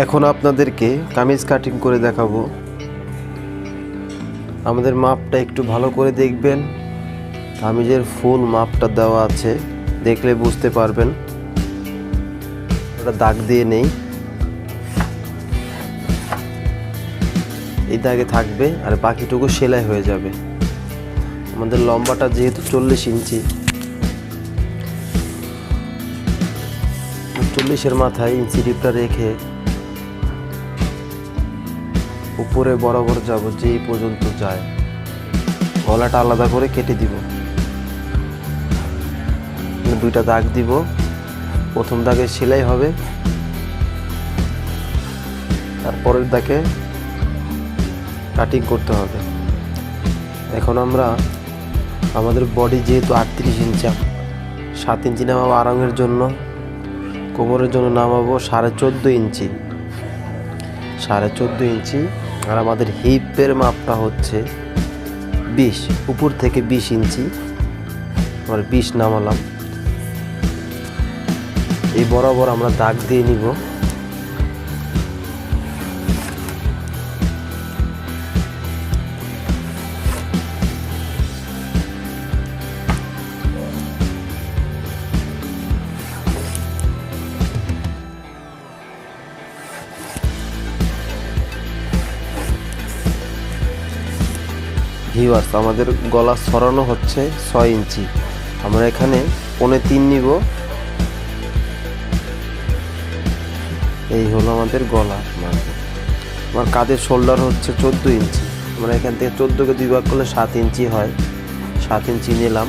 এখন আপনাদেরকে কামিজ কাটিং করে দেখাবো। আমাদের মাপটা একটু ভালো করে দেখবেন। কামিজের ফুল মাপটা দেওয়া আছে, দেখলে বুঝতে পারবেন। ওটা দাগ দিয়ে নেই, এই দাগে থাকবে আর বাকিটুকু সেলাই হয়ে যাবে। আমাদের লম্বাটা যেহেতু 40 ইঞ্চি, 40-এর মাথায় ইঞ্চি টিপটা রেখে উপরে বরাবর যাব, যেই পর্যন্ত যায় গলাটা আলাদা করে কেটে দিব। দুইটা দাগ দিব, প্রথম দাগে সেলাই হবে, তারপরের দাগে কাটিং করতে হবে। এখন আমরা আমাদের বডি যেহেতু 38 ইঞ্চি, 7 ইঞ্চি নামাবো আরামের জন্য, কোমরের জন্য নামাবো 14.5 ইঞ্চি, 14.5 ইঞ্চি। আর আমাদের হিপের মাপটা হচ্ছে 20, উপর থেকে 20 ইঞ্চি, আর 20 নামালাম। এই বরাবর আমরা দাগ দিয়ে নিব। ভিউয়ার্স, আমাদের গলা সরানো হচ্ছে 6 ইঞ্চি। আমরা এখানে 3.25 নিব। এই হলো আমাদের গলা। আমার কাঁধের শোল্ডার হচ্ছে 14 ইঞ্চি। আমরা এখান থেকে 14কে 2 ভাগ করলে 7 ইঞ্চি হয়। 7 ইঞ্চি নিলাম,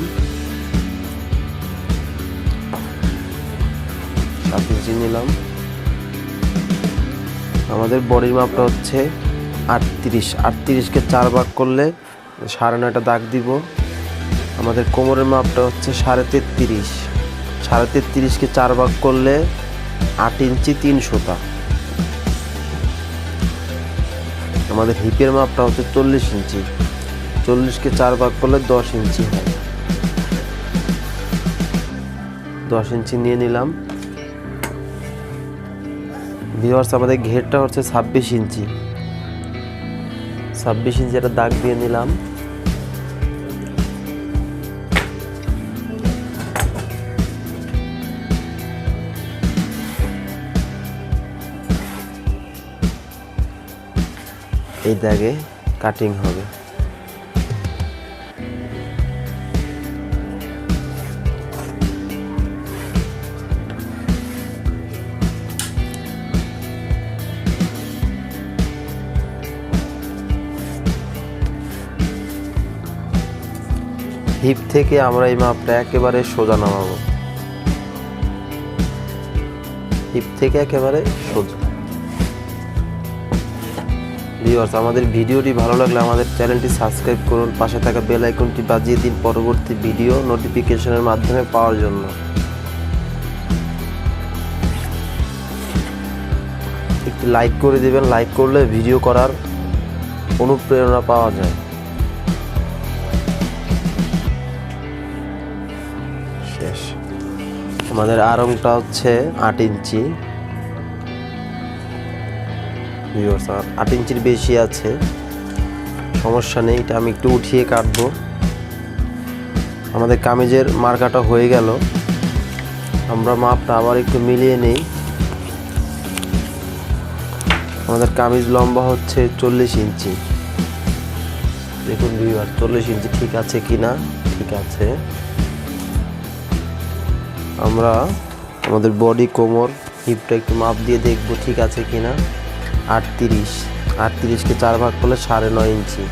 7 ইঞ্চি নিলাম। আমাদের বডির মাপটা হচ্ছে 38, 38কে 4 ভাগ করলে 9.5টা দাগ দিব। আমাদের কোমরের মাপটা হচ্ছে 33.5, 33.5কে 4 ভাগ করলে 8 ইঞ্চি 3 সুতা। আমাদের হিপের মাপটা হচ্ছে 40 ইঞ্চি, 40কে 4 ভাগ করলে 10 ইঞ্চি হয়। 10 ইঞ্চি নিয়ে নিলাম। ভিউয়ার্স, আমাদের ঘেরটা হচ্ছে 26 ইঞ্চি, 26 ইঞ্চি একটা দাগ দিয়ে নিলাম। এই দাগে কাটিং হবে। হিপ থেকে আমরা এই মাপটা একেবারে সোজা নামাবো, হিপ থেকে একেবারে সোজা। ভিউয়ার্স, আমাদের ভিডিওটি ভালো লাগলে আমাদের চ্যানেলটি সাবস্ক্রাইব করুন, পাশে থাকা বেল আইকনটি বাজিয়ে দিন পরবর্তী ভিডিও নোটিফিকেশনের মাধ্যমে পাওয়ার জন্য। একটি লাইক করে দেবেন, লাইক করলে ভিডিও করার অনুপ্রেরণা পাওয়া যায়। শেষ। আমাদের আরংটা হচ্ছে 8 ইঞ্চি। 8 ইঞ্চির বেশি আছে, সমস্যা নেই, এটা আমি একটু উঠিয়ে কাটবো। আমাদের কামিজের মার্কাটা হয়ে গেল। আমরা মাপটা আবার একটু মিলিয়ে নেই। আমাদের কামিজ লম্বা হচ্ছে 40 ইঞ্চি। দেখুন ভিউয়ার, 40 ইঞ্চি ঠিক আছে কিনা? ঠিক আছে। আমরা আমাদের বডি, কোমর, হিপটা একটু মাপ দিয়ে দেখবো ঠিক আছে কিনা। 38কে 4 ভাগ করলে 9.5 ইঞ্চি।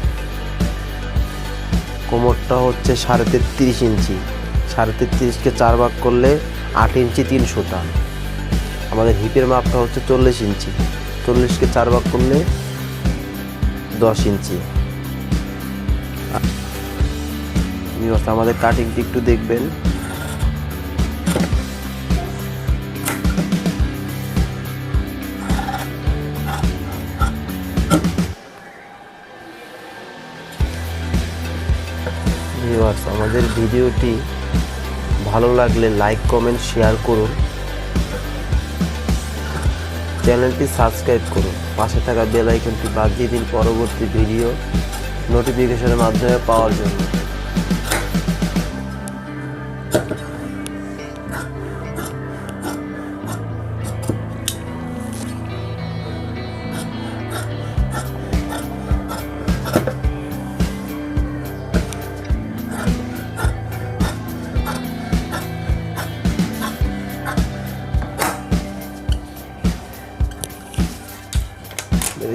কোমরটা হচ্ছে 33.5 ইঞ্চি, 33.5কে 4 ভাগ করলে 8 ইঞ্চি 3 সুতা। আমাদের হিপের মাপটা হচ্ছে 40 ইঞ্চি, 40কে 4 ভাগ করলে 10 ইঞ্চি। আমাদের কাটিংটি একটু দেখবেন। ভিউয়ার্স, আমাদের ভিডিওটি ভালো লাগলে লাইক, কমেন্ট, শেয়ার করুন। চ্যানেলটি সাবস্ক্রাইব করুন, পাশে থাকা বেল আইকনটি বাজিয়ে দিন পরবর্তী ভিডিও নোটিফিকেশনের মাধ্যমে পাওয়ার জন্য।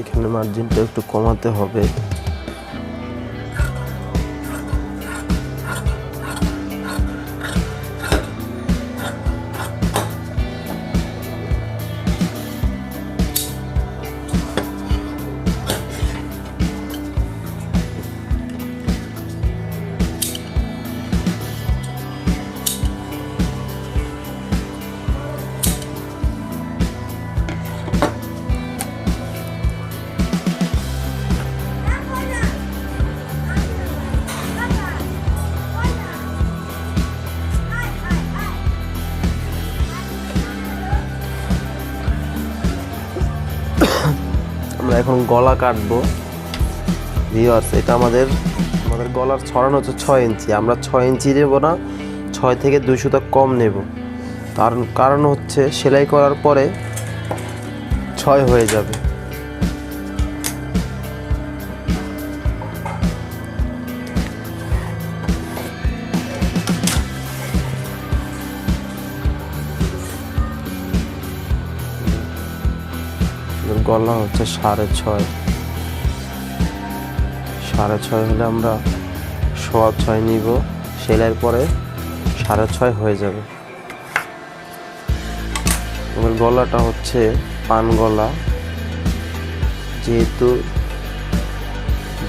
এখানে মার্জিনটা একটু কমাতে হবে। আমরা এখন গলা কাটবো ভিউয়ার্স। এটা আমাদের গলার ছড়ানো হচ্ছে 6 ইঞ্চি। আমরা 6 ইঞ্চি নেব না, 6 থেকে 2 সুতা কম নেব। কারণ হচ্ছে সেলাই করার পরে 6 হয়ে যাবে। গলা হচ্ছে 6.5। 6.5 হলে আমরা 6.25 নিব, সেলাইয়ের পরে 6.5 হয়ে যাবে। এবার গলাটা হচ্ছে পান গলা, যেহেতু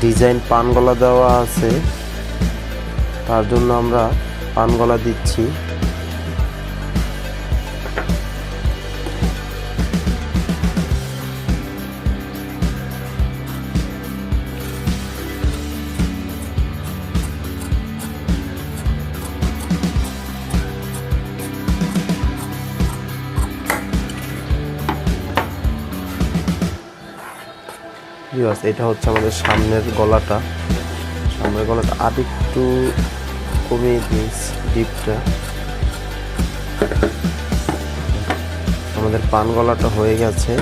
ডিজাইন পান গলা দেওয়া আছে তার জন্য আমরা পান গলা দিচ্ছি। এটা হচ্ছে আমাদের সামনের গলাটা। আর একটু কমিয়ে দিয়েছি ডিপটা। আমাদের পান গলাটা হয়ে গেছে।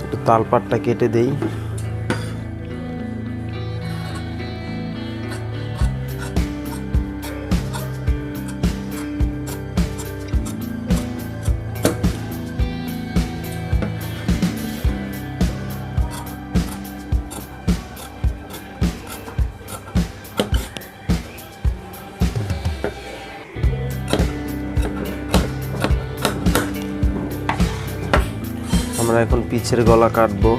একটু তালপাটটা কেটে দেই। আমরা এখন পিছের গলা কাটবো।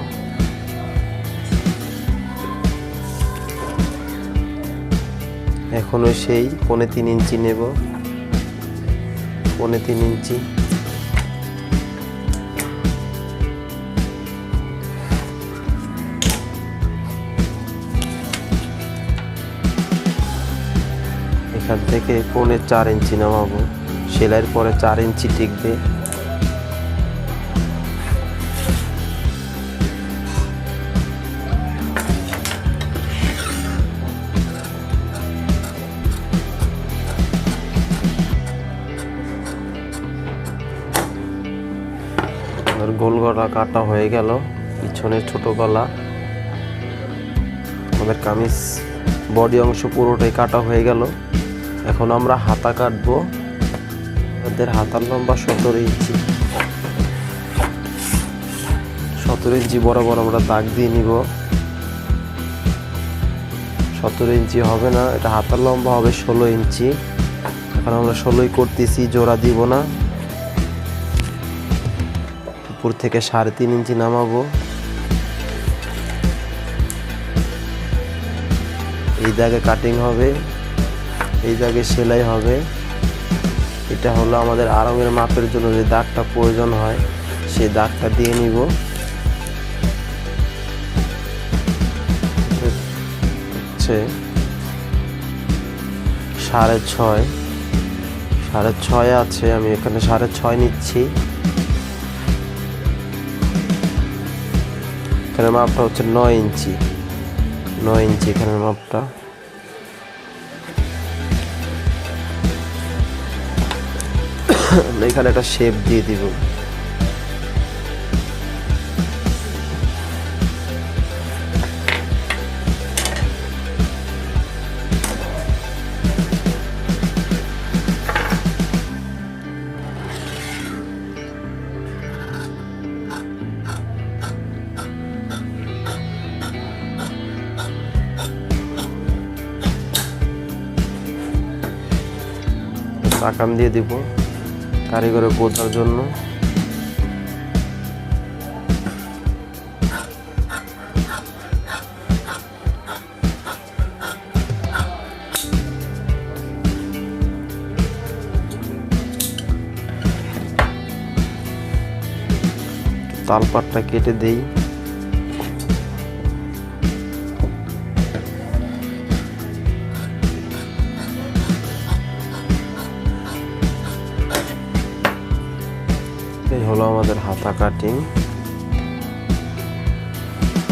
এখনো সেই 3.5 ইঞ্চি নেব, 3.5 ইঞ্চি। এখান থেকে 4.5 ইঞ্চি নামাবো, সেলাইয়ের পরে 4 ইঞ্চি টিকবে। গোল গলা কাটা হয়ে গেল, পিছনের ছোট গলা। আমাদের কামিজ বডি অংশ পুরোটাই কাটা হয়ে গেল। এখন আমরা হাতা কাটবো। আমাদের হাতার লম্বা 17 ইঞ্চি। 17 ইঞ্চি বরাবর আমরা দাগ দিয়ে নিব। 17 ইঞ্চি হবে না, এটা হাতার লম্বা হবে 16 ইঞ্চি। এখন আমরা 16ই করতেছি, জোড়া দিব না। উপর থেকে 3.5 ইঞ্চি নামাবো। এই দাগে কাটিং হবে, এই দাগে সেলাই হবে। এটা হলো আমাদের আরঙের মাপের জন্য যে দাগটা প্রয়োজন হয়, সেই দাগটা দিয়ে নিব। হচ্ছে 6.5 6.5 আছে, আমি এখানে 6.5 নিচ্ছি। এখানে মাপটা হচ্ছে 9 ইঞ্চি, 9 ইঞ্চি এখানের মাপটা। এখানে একটা শেপ দিয়ে দিব। চাকান দিয়ে দিব কারিগরে বোঝার জন্য। তালপাটটা কেটে দেই। এই হলো আমাদের হাতা কাটিং।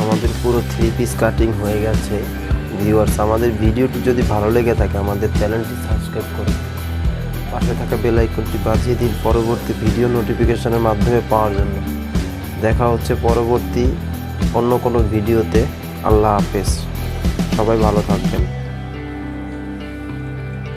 আমাদের পুরো 3 পিস কাটিং হয়ে গেছে। ভিউয়ার্স, আমাদের ভিডিওটি যদি ভালো লেগে থাকে আমাদের চ্যানেলটি সাবস্ক্রাইব করুন, পাশে থাকা বেল আইকনটি বাজিয়ে দিন পরবর্তী ভিডিও নোটিফিকেশনের মাধ্যমে পাওয়ার জন্য। দেখা হচ্ছে পরবর্তী অন্য কোনো ভিডিওতে। আল্লাহ হাফেজ, সবাই ভালো থাকবেন।